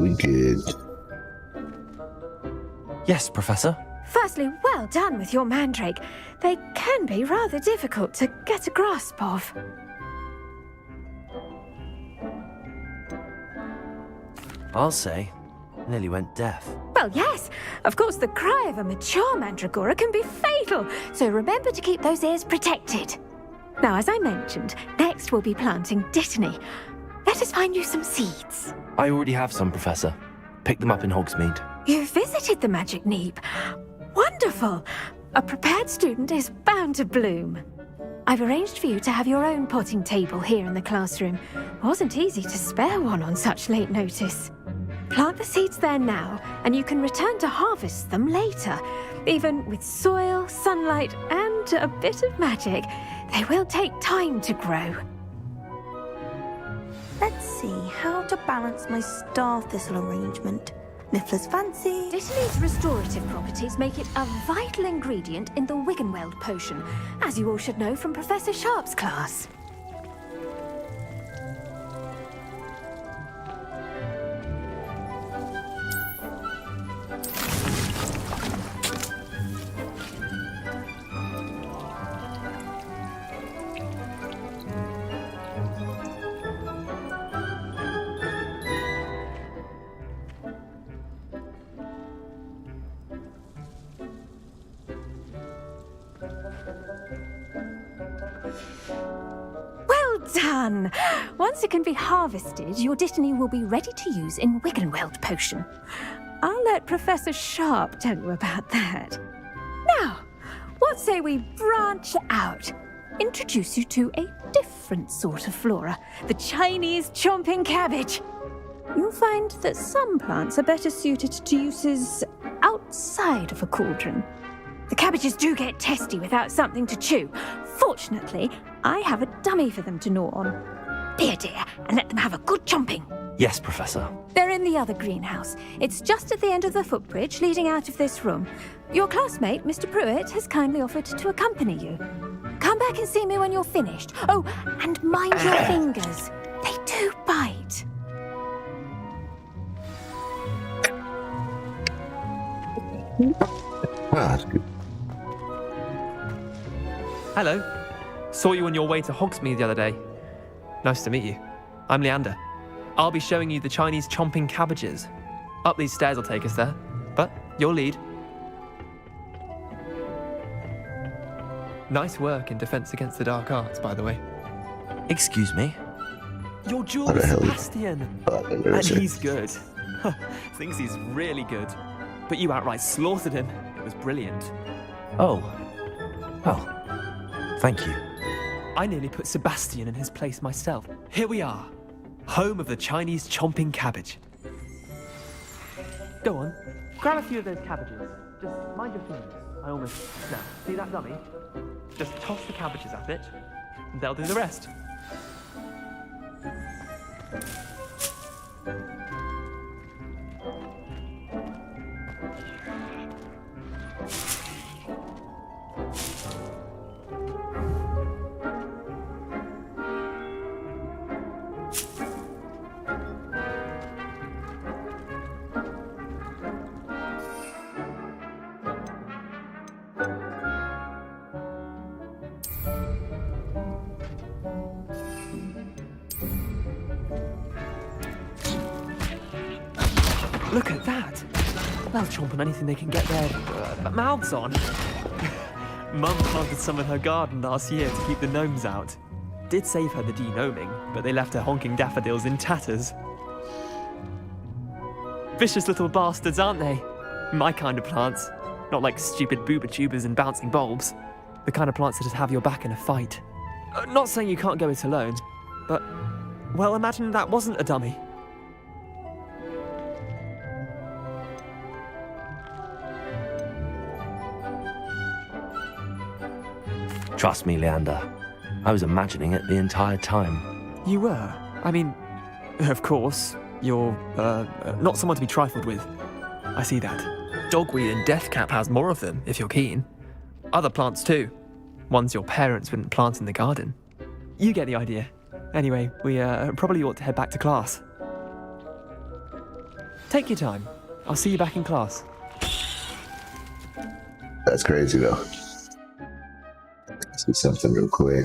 We good. Yes, Professor. Firstly, well done with your mandrake. They can be rather difficult to get a grasp of. I'll say, nearly went deaf. Well, yes. Of course, the cry of a mature mandragora can be fatal, so remember to keep those ears protected. Now, as I mentioned, next we'll be planting dittany. Let us find you some seeds. I already have some, Professor. Picked them up in Hogsmeade. You visited the Magic Neep. Wonderful! A prepared student is bound to bloom. I've arranged for you to have your own potting table here in the classroom. It wasn't easy to spare one on such late notice. Plant the seeds there now, and you can return to harvest them later. Even with soil, sunlight, and a bit of magic, they will take time to grow. Let's see how to balance my star thistle arrangement. Niffler's fancy. Dittany's restorative properties make it a vital ingredient in the Wiggenweld potion, as you all should know from Professor Sharp's class. Well done! Once it can be harvested, your Dittany will be ready to use in Wiggenweld potion. I'll let Professor Sharp tell you about that. Now, what say we branch out? Introduce you to a different sort of flora, the Chinese chomping cabbage. You'll find that some plants are better suited to uses outside of a cauldron. The cabbages do get testy without something to chew. Fortunately, I have a dummy for them to gnaw on. Be a dear and let them have a good chomping. Yes, Professor. They're in the other greenhouse. It's just at the end of the footbridge leading out of this room. Your classmate, Mr. Pruitt, has kindly offered to accompany you. Come back and see me when you're finished. Oh, and mind your fingers. They do bite. That's good. Hello. Saw you on your way to Hogsmeade the other day. Nice to meet you. I'm Leander. I'll be showing you the Chinese chomping cabbages. Up these stairs will take us there, but you'll lead. Nice work in Defense Against the Dark Arts, by the way. Excuse me? Your jewel What the hell? Sebastian. And he's good. Thinks he's really good. But you outright slaughtered him. It was brilliant. Oh. Well, thank you. I nearly put Sebastian in his place myself. Here we are. Home of the Chinese chomping cabbage. Go on. Grab a few of those cabbages. Just mind your fingers. I almost... Now, see that dummy? Just toss the cabbages at it, and they'll do the rest. Look at that! They'll chomp on anything they can get their mouths on. Mum planted some in her garden last year to keep the gnomes out. Did save her the de-gnoming, but they left her honking daffodils in tatters. Vicious little bastards, aren't they? My kind of plants. Not like stupid booba tubers and bouncing bulbs. The kind of plants that just have your back in a fight. Not saying you can't go it alone, but... well, imagine that wasn't a dummy. Trust me, Leander. I was imagining it the entire time. You were? I mean, of course, you're, not someone to be trifled with. I see that. Dogweed and deathcap has more of them, if you're keen. Other plants too. Ones your parents wouldn't plant in the garden. You get the idea. Anyway, we, probably ought to head back to class. Take your time. I'll see you back in class. That's crazy though. Let's do something real quick.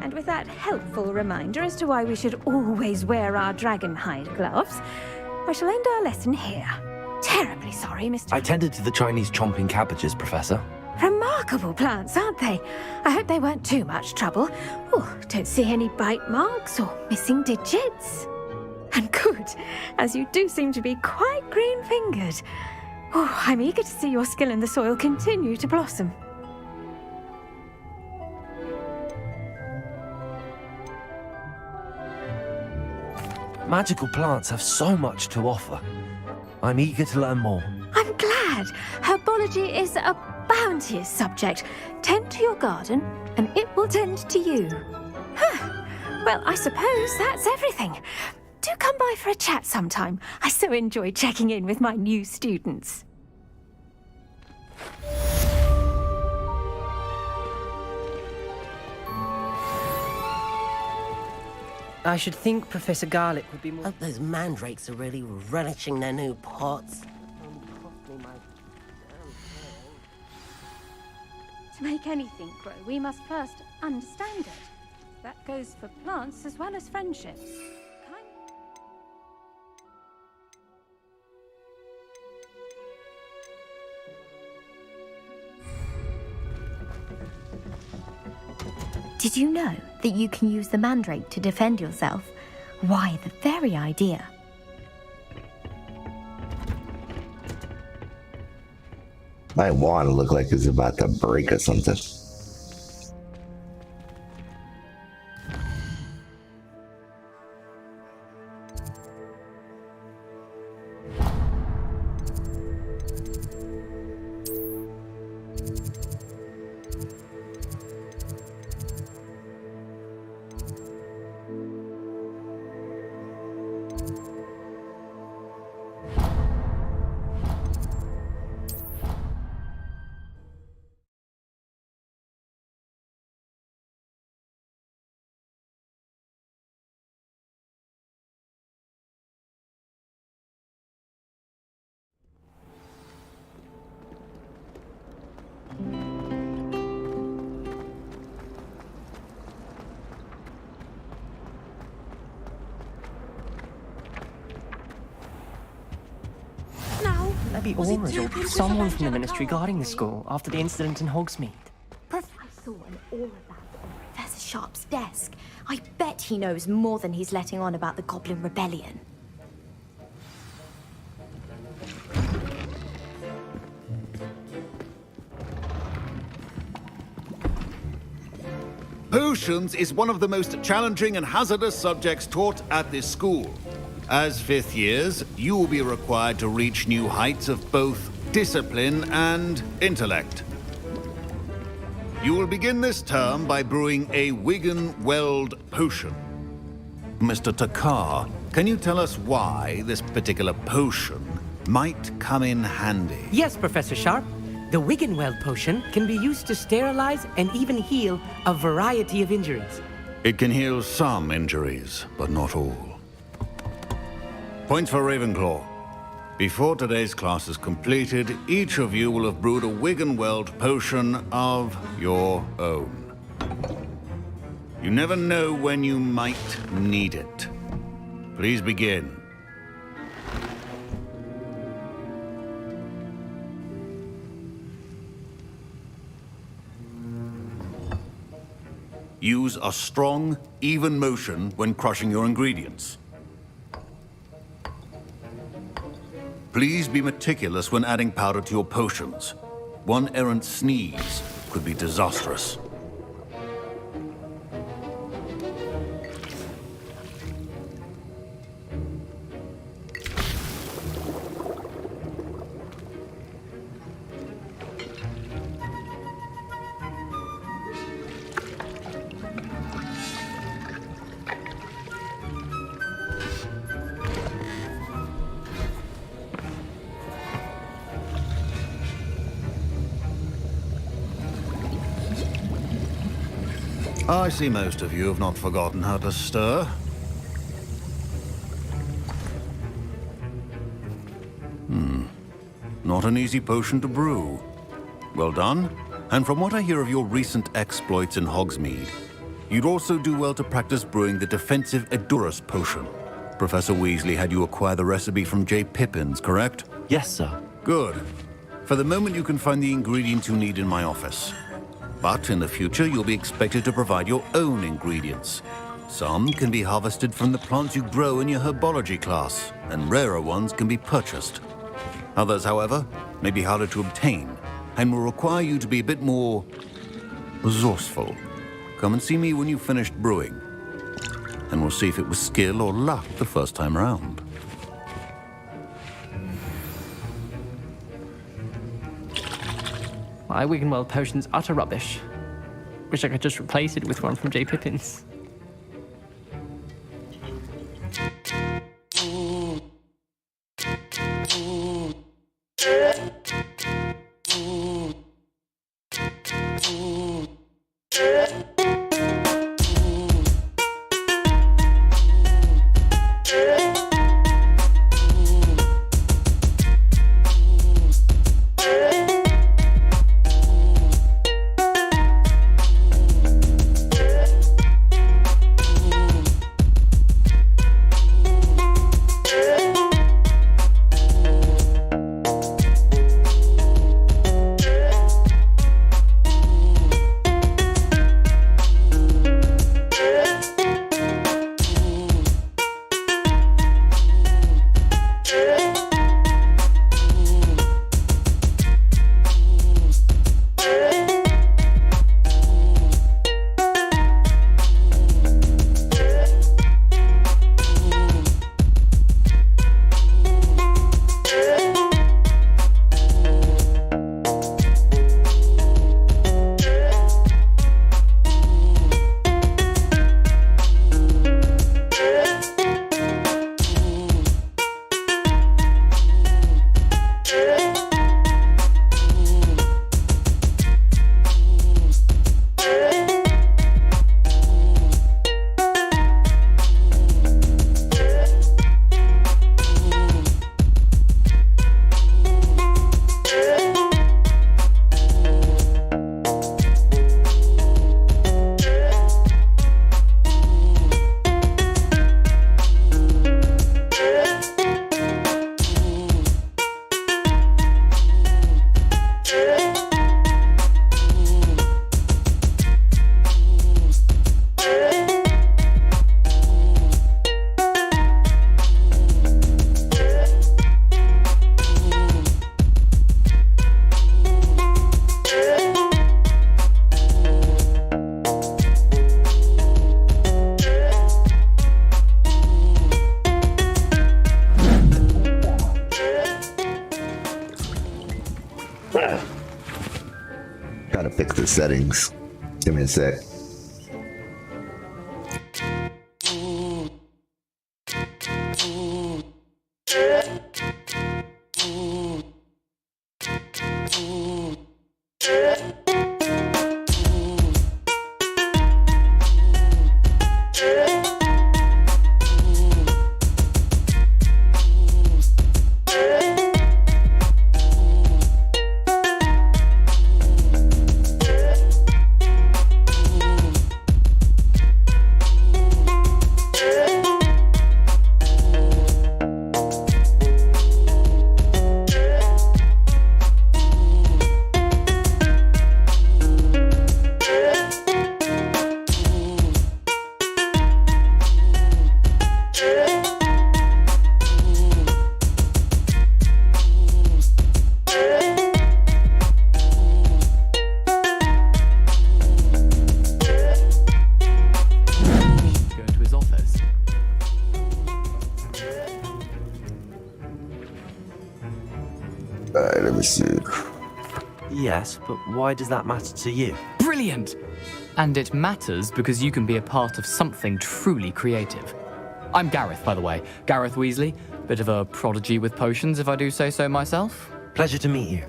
And with that helpful reminder as to why we should always wear our dragon hide gloves, I shall end our lesson here. Terribly sorry, Mr. I tended to the Chinese chomping cabbages, Professor. Remarkable plants, aren't they? I hope they weren't too much trouble. Oh, don't see any bite marks or missing digits. And good, as you do seem to be quite green-fingered. Oh, I'm eager to see your skill in the soil continue to blossom. Magical plants have so much to offer. I'm eager to learn more. I'm glad. Herbology is a bounteous subject. Tend to your garden, and it will tend to you. Huh. Well, I suppose that's everything. Do come by for a chat sometime. I so enjoy checking in with my new students. I should think Professor Garlick would be more... Hope those mandrakes are really relishing their new pots. To make anything grow, we must first understand it. That goes for plants as well as friendships. Did you know that you can use the mandrake to defend yourself? Why, the very idea. My wand look like it's about to break or something. Maybe Aura's or someone from the Ministry guarding the school after the incident in Hogsmeade. I saw an aura bag on Professor Sharp's desk. I bet he knows more than he's letting on about the Goblin Rebellion. Potions is one of the most challenging and hazardous subjects taught at this school. As fifth years, you will be required to reach new heights of both discipline and intellect. You will begin this term by brewing a Wigan-Weld potion. Mr. Takar, can you tell us why this particular potion might come in handy? Yes, Professor Sharp. The Wigan-Weld potion can be used to sterilize and even heal a variety of injuries. It can heal some injuries, but not all. Points for Ravenclaw. Before today's class is completed, each of you will have brewed a Wigan-Weld potion of your own. You never know when you might need it. Please begin. Use a strong, even motion when crushing your ingredients. Please be meticulous when adding powder to your potions. One errant sneeze could be disastrous. I see most of you have not forgotten how to stir. Not an easy potion to brew. Well done. And from what I hear of your recent exploits in Hogsmeade, you'd also do well to practice brewing the defensive Edurus potion. Professor Weasley had you acquire the recipe from J. Pippins, correct? Yes, sir. Good. For the moment, you can find the ingredients you need in my office. But in the future, you'll be expected to provide your own ingredients. Some can be harvested from the plants you grow in your herbology class, and rarer ones can be purchased. Others, however, may be harder to obtain and will require you to be a bit more resourceful. Come and see me when you've finished brewing, and we'll see if it was skill or luck the first time round. My Wiggenweld potion's utter rubbish. Wish I could just replace it with one from J. Pippin's. Trying to fix the settings. Give me a sec. Let me see. Yes, but why does that matter to you? Brilliant! And it matters because you can be a part of something truly creative. I'm Gareth, by the way. Gareth Weasley. Bit of a prodigy with potions, if I do say so myself. Pleasure to meet you.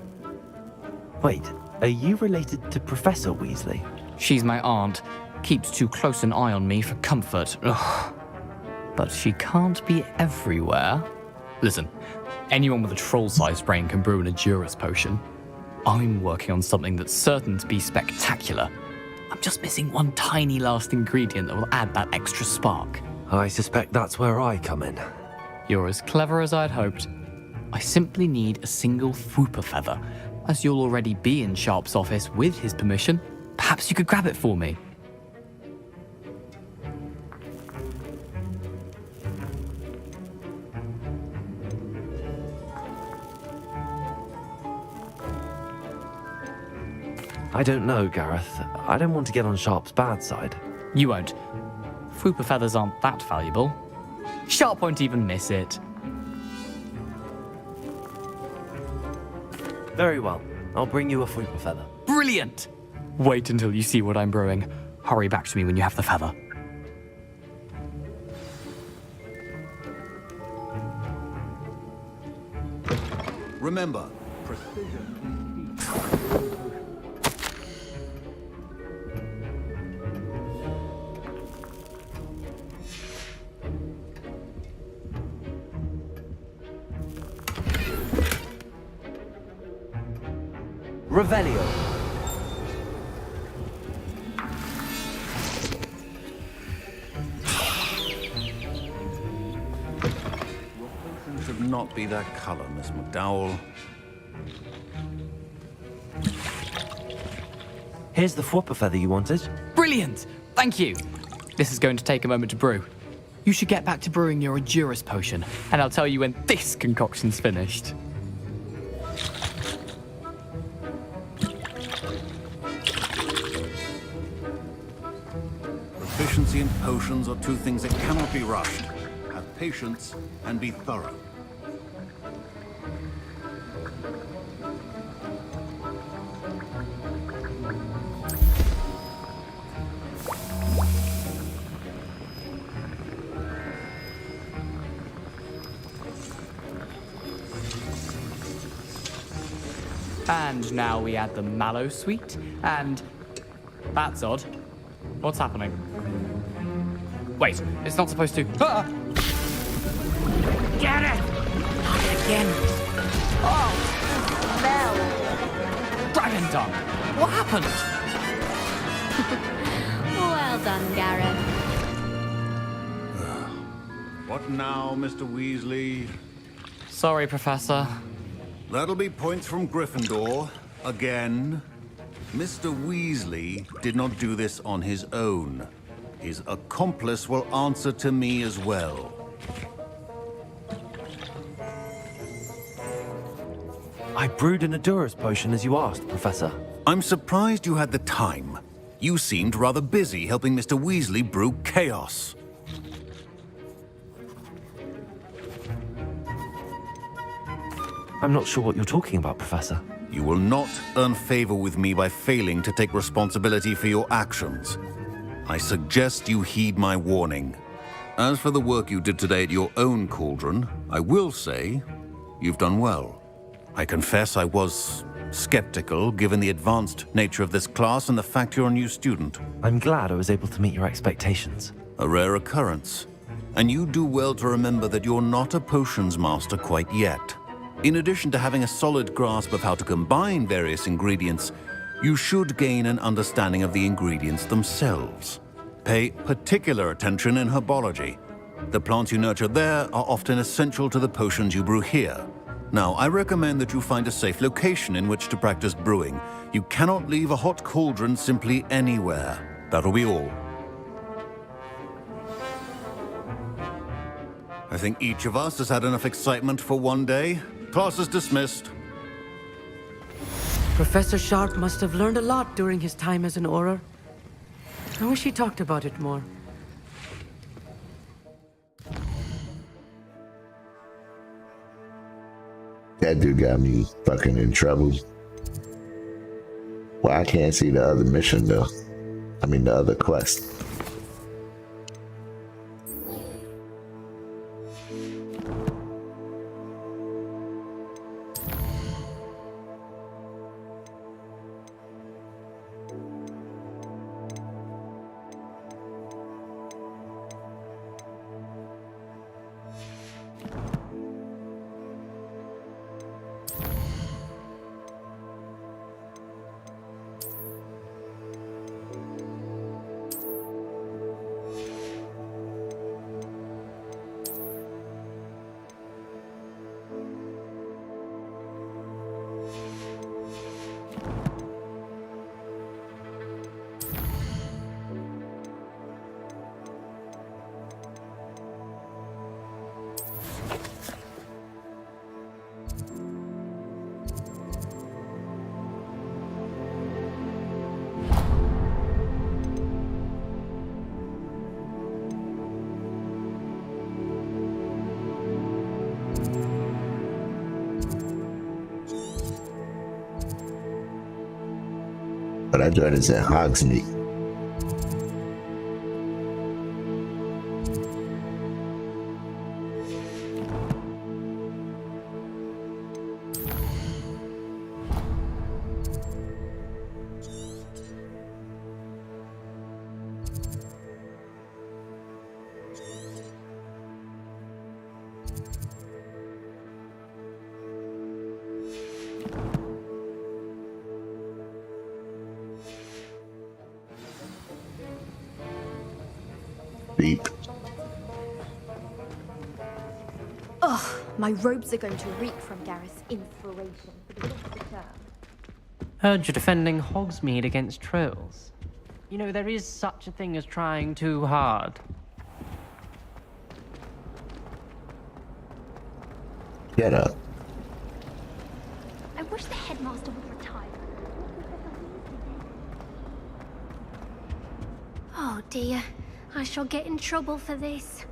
Wait, are you related to Professor Weasley? She's my aunt. Keeps too close an eye on me for comfort. Ugh. But she can't be everywhere. Listen, anyone with a troll-sized brain can brew an Edurus potion. I'm working on something that's certain to be spectacular. I'm just missing one tiny last ingredient that will add that extra spark. I suspect that's where I come in. You're as clever as I'd hoped. I simply need a single Fwooper feather. As you'll already be in Sharp's office with his permission, perhaps you could grab it for me. I don't know, Gareth. I don't want to get on Sharp's bad side. You won't. Fwooper feathers aren't that valuable. Sharp won't even miss it. Very well. I'll bring you a Fwooper feather. Brilliant! Wait until you see what I'm brewing. Hurry back to me when you have the feather. Remember, precision. Revelio. Should not be that color, Miss McDowell. Here's the Fwooper feather you wanted. Brilliant! Thank you! This is going to take a moment to brew. You should get back to brewing your Endurus potion, and I'll tell you when this concoction's finished. Proficiency and potions are two things that cannot be rushed. Have patience and be thorough. And now we add the mallow sweet, and... That's odd. What's happening? Wait, it's not supposed to... Ah! Get it! Not again. Oh! Dragon tongue! What happened? Well done, Gareth. What now, Mr. Weasley? Sorry, Professor. That'll be points from Gryffindor. Again. Mr. Weasley did not do this on his own. His accomplice will answer to me as well. I brewed an Endurus potion as you asked, Professor. I'm surprised you had the time. You seemed rather busy helping Mr. Weasley brew chaos. I'm not sure what you're talking about, Professor. You will not earn favor with me by failing to take responsibility for your actions. I suggest you heed my warning. As for the work you did today at your own cauldron, I will say you've done well. I confess I was skeptical given the advanced nature of this class and the fact you're a new student. I'm glad I was able to meet your expectations. A rare occurrence. And you do well to remember that you're not a potions master quite yet. In addition to having a solid grasp of how to combine various ingredients, you should gain an understanding of the ingredients themselves. Pay particular attention in herbology. The plants you nurture there are often essential to the potions you brew here. Now, I recommend that you find a safe location in which to practice brewing. You cannot leave a hot cauldron simply anywhere. That'll be all. I think each of us has had enough excitement for one day. Class is dismissed. Professor Sharp must have learned a lot during his time as an Auror. I wish he talked about it more. That dude got me fucking in trouble. Well, I can't see the other mission though. I mean the other quest. But I joined us at Hogsmeade. Beep. Ugh, my robes are going to reek from Gareth's inspiration for the rest of the term. Heard you're defending Hogsmeade against trolls. You know, there is such a thing as trying too hard. Get up. I wish the headmaster would retire. Oh dear, I shall get in trouble for this.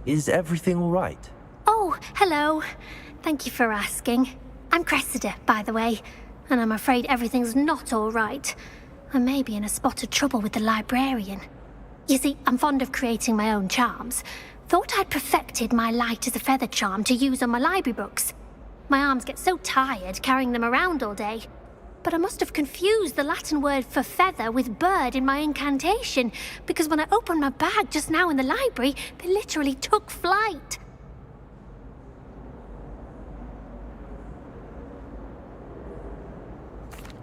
Is everything all right? Oh, hello. Thank you for asking. I'm Cressida, by the way, and I'm afraid everything's not all right. I may be in a spot of trouble with the librarian. You see, I'm fond of creating my own charms. Thought I'd perfected my light as a feather charm to use on my library books. My arms get so tired carrying them around all day. But I must have confused the Latin word for feather with bird in my incantation, because when I opened my bag just now in the library, they literally took flight.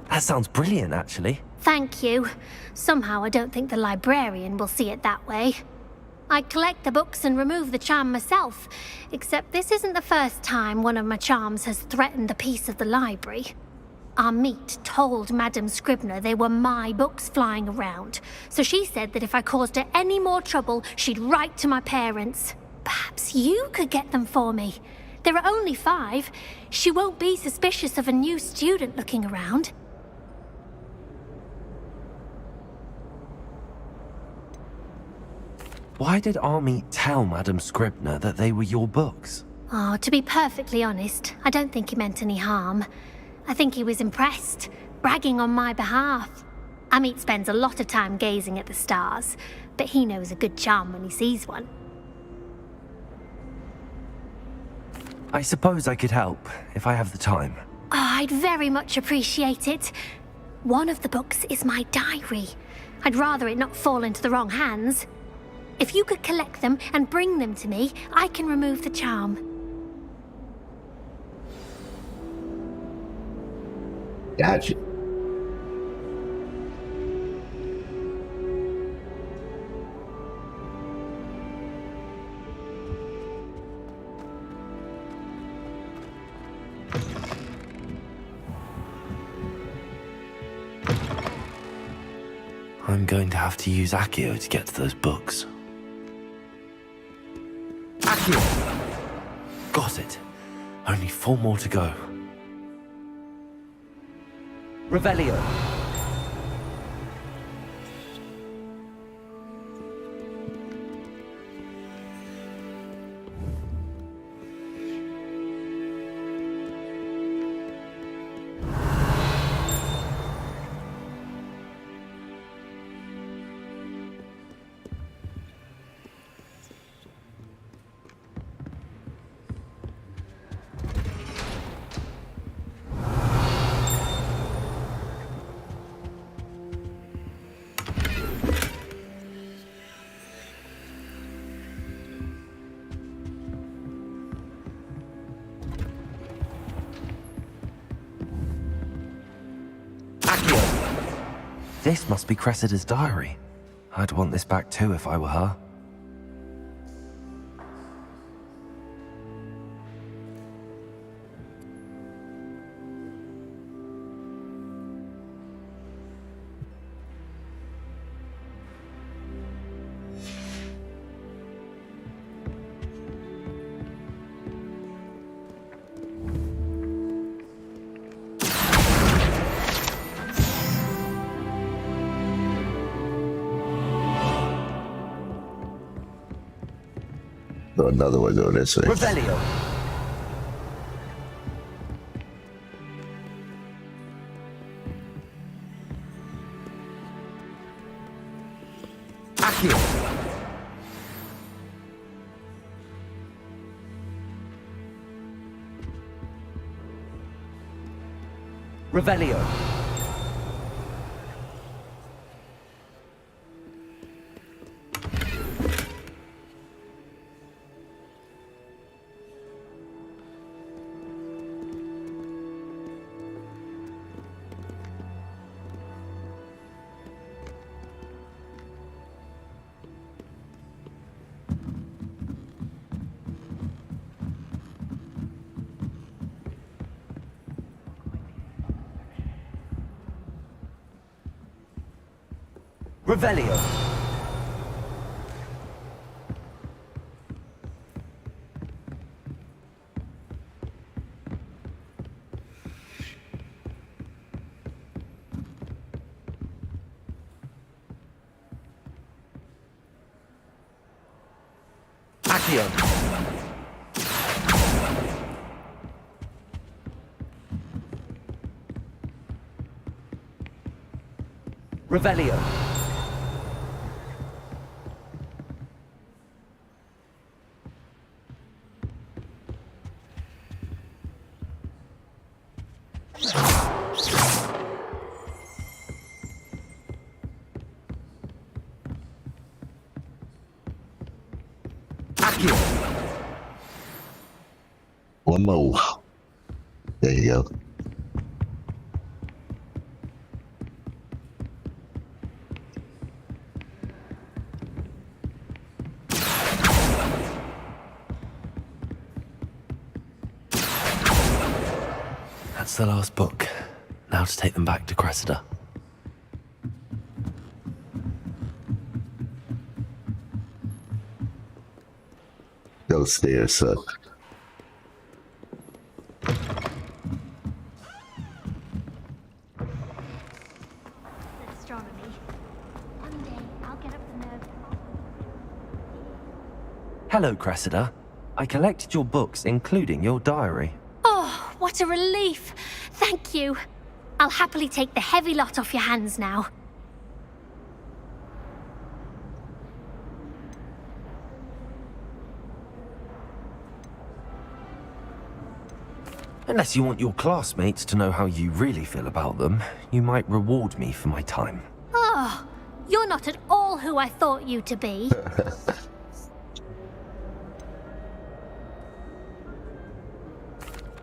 That sounds brilliant, actually. Thank you. Somehow I don't think the librarian will see it that way. I collect the books and remove the charm myself, except this isn't the first time one of my charms has threatened the peace of the library. Our meet told Madame Scribner they were my books flying around, so she said that if I caused her any more trouble, she'd write to my parents. Perhaps you could get them for me. There are only 5. She won't be suspicious of a new student looking around. Why did Army tell Madame Scribner that they were your books? Oh, to be perfectly honest, I don't think he meant any harm. I think he was impressed, bragging on my behalf. Amit spends a lot of time gazing at the stars, but he knows a good charm when he sees one. I suppose I could help, if I have the time. Oh, I'd very much appreciate it. One of the books is my diary. I'd rather it not fall into the wrong hands. If you could collect them and bring them to me, I can remove the charm. Gotcha. I'm going to have to use Accio to get to those books. Accio! Got it. Only 4 more to go. Revelio. This must be Cressida's diary. I'd want this back too if I were her. Throw another one go this way. Revelio. Revelio. Revelio. Accio. Revelio. Accio. One more. There you go. That's the last book. Now to take them back to Cressida. Those stairs suck. Astronomy. One day I'll get up the nerve. Hello, Cressida. I collected your books, including your diary. Oh, what a relief. Thank you. I'll happily take the heavy lot off your hands now. Unless you want your classmates to know how you really feel about them, you might reward me for my time. Oh, you're not at all who I thought you to be.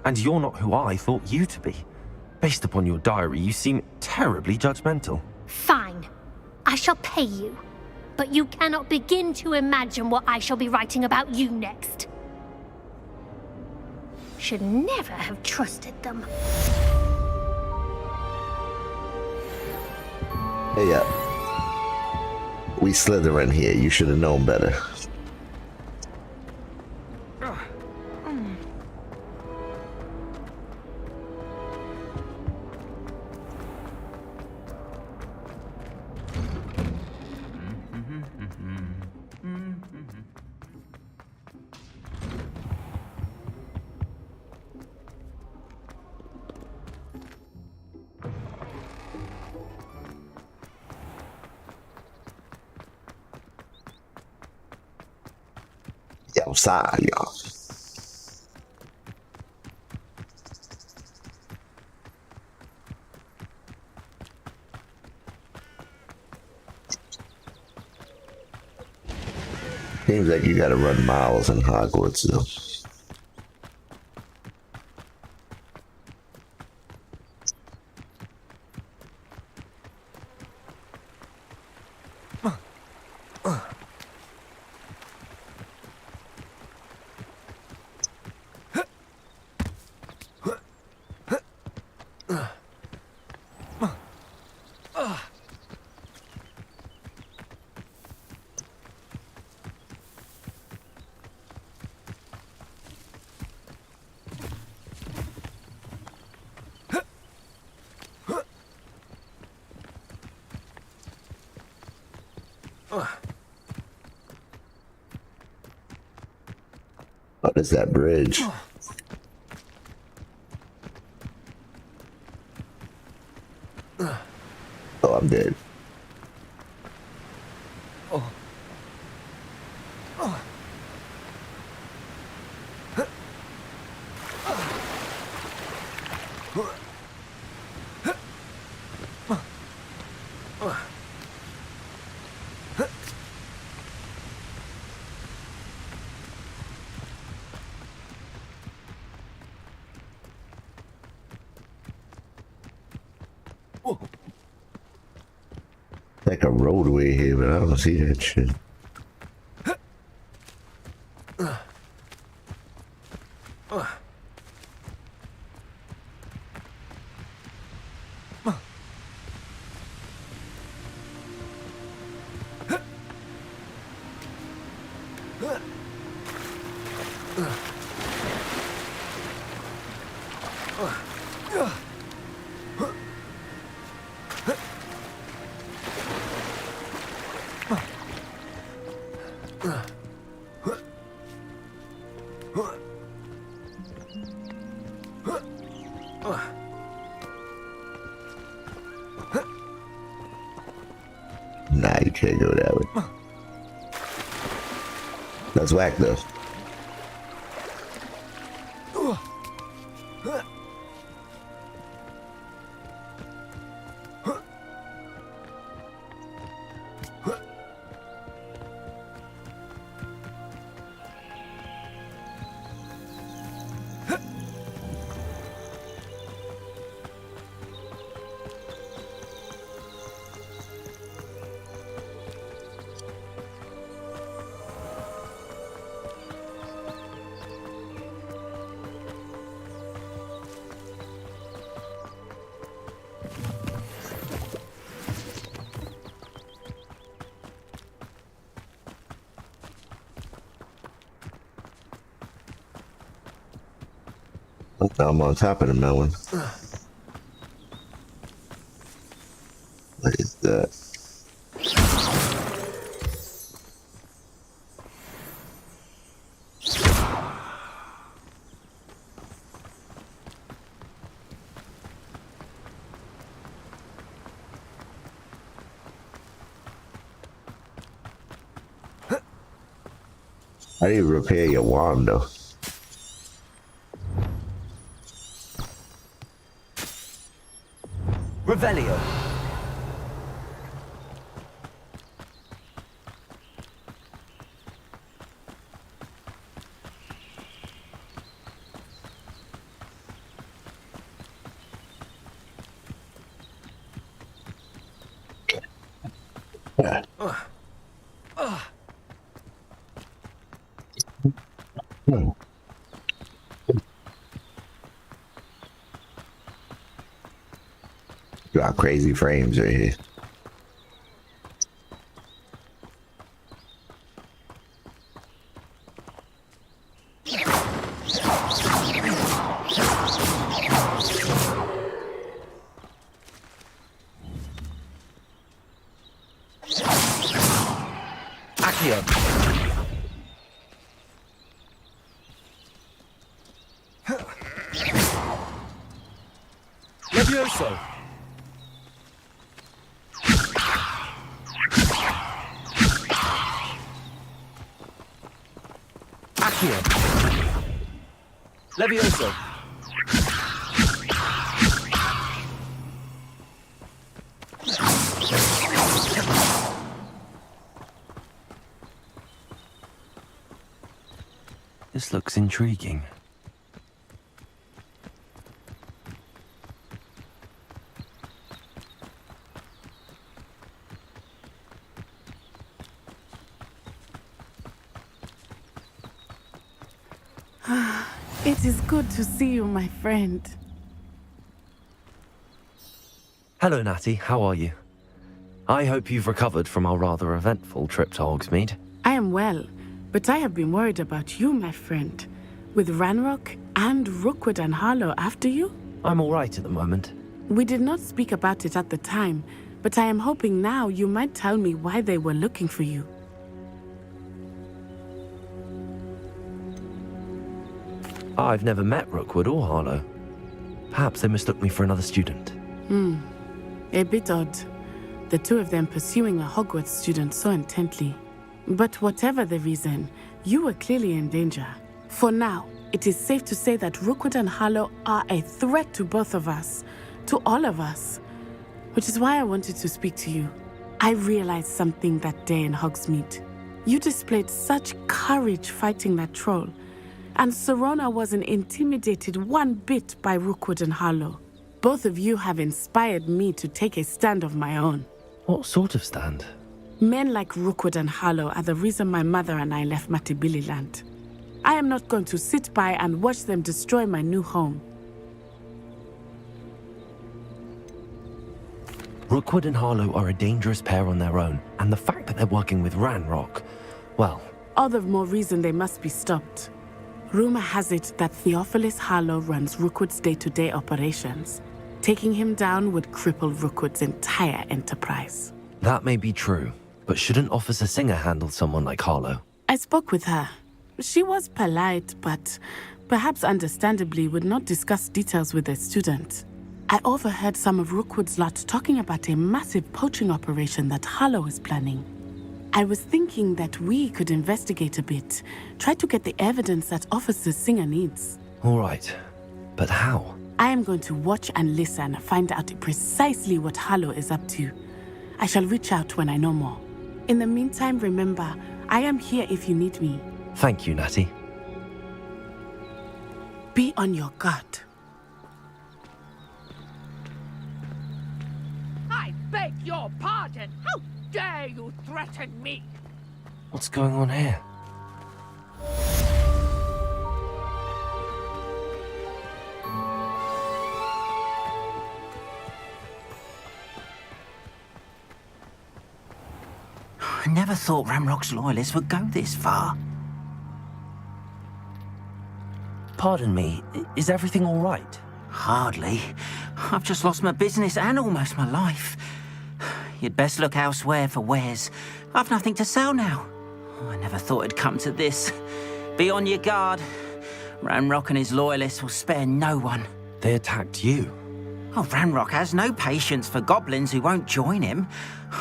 And you're not who I thought you to be. Based upon your diary, you seem terribly judgmental. Fine. I shall pay you. But you cannot begin to imagine what I shall be writing about you next. Should never have trusted them. Hey up. We Slytherin here. You should have known better. Outside, y'all. Seems like you gotta run miles in Hogwarts, though. What is that bridge? Oh, I'm dead. Like a roadway here, but I don't see that shit. Nah, you can't go that way. That's whack though. I'm on top of the melon. What is that? How do you repair your wand though? Revelio. Got crazy frames right here. Accio. Levioso. Levioso. This looks intriguing. It is good to see you, my friend. Hello, Natty. How are you? I hope you've recovered from our rather eventful trip to Hogsmeade. I am well, but I have been worried about you, my friend. With Ranrock and Rookwood and Harlow after you? I'm all right at the moment. We did not speak about it at the time, but I am hoping now you might tell me why they were looking for you. I've never met Rookwood or Harlow. Perhaps they mistook me for another student. A bit odd. The two of them pursuing a Hogwarts student so intently. But whatever the reason, you were clearly in danger. For now, it is safe to say that Rookwood and Harlow are a threat to both of us, to all of us. Which is why I wanted to speak to you. I realized something that day in Hogsmeade. You displayed such courage fighting that troll. And Serona wasn't intimidated one bit by Rookwood and Harlow. Both of you have inspired me to take a stand of my own. What sort of stand? Men like Rookwood and Harlow are the reason my mother and I left Matibili land. I am not going to sit by and watch them destroy my new home. Rookwood and Harlow are a dangerous pair on their own, and the fact that they're working with Ranrock, well... All the more reason they must be stopped. Rumor has it that Theophilus Harlow runs Rookwood's day-to-day operations. Taking him down would cripple Rookwood's entire enterprise. That may be true, but shouldn't Officer Singer handle someone like Harlow? I spoke with her. She was polite, but perhaps understandably would not discuss details with a student. I overheard some of Rookwood's lot talking about a massive poaching operation that Harlow is planning. I was thinking that we could investigate a bit, try to get the evidence that Officer Singer needs. All right, but how? I am going to watch and listen, find out precisely what Harlow is up to. I shall reach out when I know more. In the meantime, remember, I am here if you need me. Thank you, Natty. Be on your guard. I beg your pardon. How dare you threaten me? What's going on here? I never thought Ranrock's loyalists would go this far. Pardon me, is everything all right? Hardly. I've just lost my business and almost my life. You'd best look elsewhere for wares. I've nothing to sell now. I never thought it'd come to this. Be on your guard. Ranrock and his loyalists will spare no one. They attacked you. Oh, Ranrock has no patience for goblins who won't join him.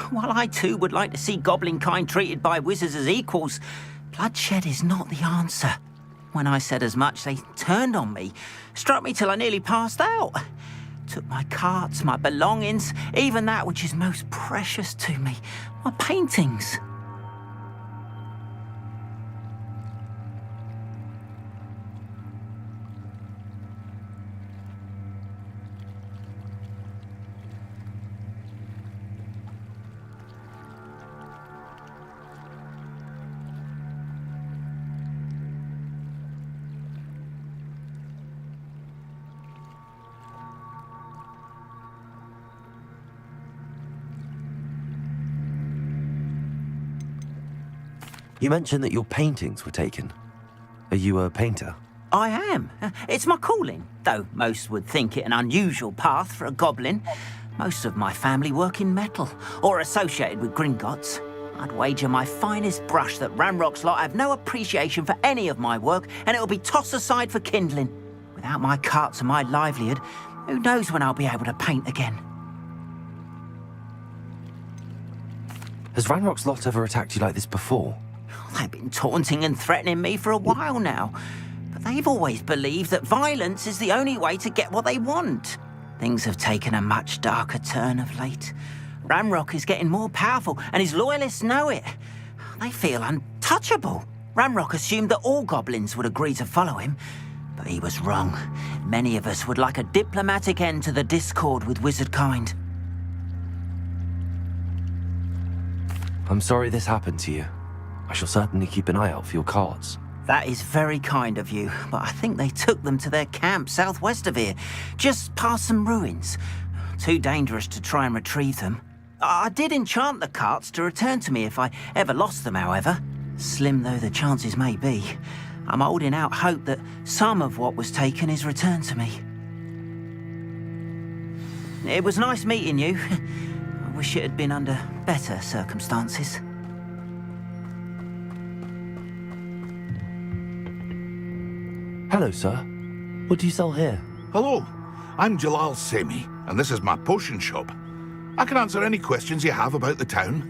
While I too would like to see goblin kind treated by wizards as equals, bloodshed is not the answer. When I said as much, they turned on me, struck me till I nearly passed out. Took my carts, my belongings, even that which is most precious to me, my paintings. You mentioned that your paintings were taken. Are you a painter? I am. It's my calling, though most would think it an unusual path for a goblin. Most of my family work in metal, or associated with Gringotts. I'd wager my finest brush that Ranrock's lot have no appreciation for any of my work, and it'll be tossed aside for kindling. Without my carts and my livelihood, who knows when I'll be able to paint again? Has Ranrock's lot ever attacked you like this before? They've been taunting and threatening me for a while now, but they've always believed that violence is the only way to get what they want. Things have taken a much darker turn of late. Ranrock is getting more powerful, and his loyalists know it. They feel untouchable. Ranrock assumed that all goblins would agree to follow him, but he was wrong. Many of us would like a diplomatic end to the discord with wizard kind. I'm sorry this happened to you. I shall certainly keep an eye out for your carts. That is very kind of you, but I think they took them to their camp southwest of here, just past some ruins. Too dangerous to try and retrieve them. I did enchant the carts to return to me if I ever lost them, however. Slim though the chances may be, I'm holding out hope that some of what was taken is returned to me. It was nice meeting you. I wish it had been under better circumstances. Hello, sir. What do you sell here? Hello, I'm Jalal Semi, and this is my potion shop. I can answer any questions you have about the town.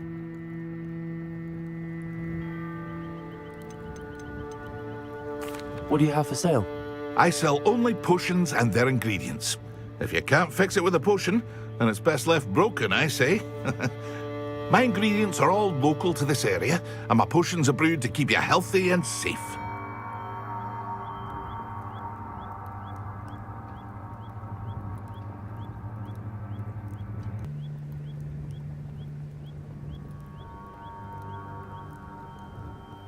What do you have for sale? I sell only potions and their ingredients. If you can't fix it with a potion, then it's best left broken, I say. My ingredients are all local to this area, and my potions are brewed to keep you healthy and safe.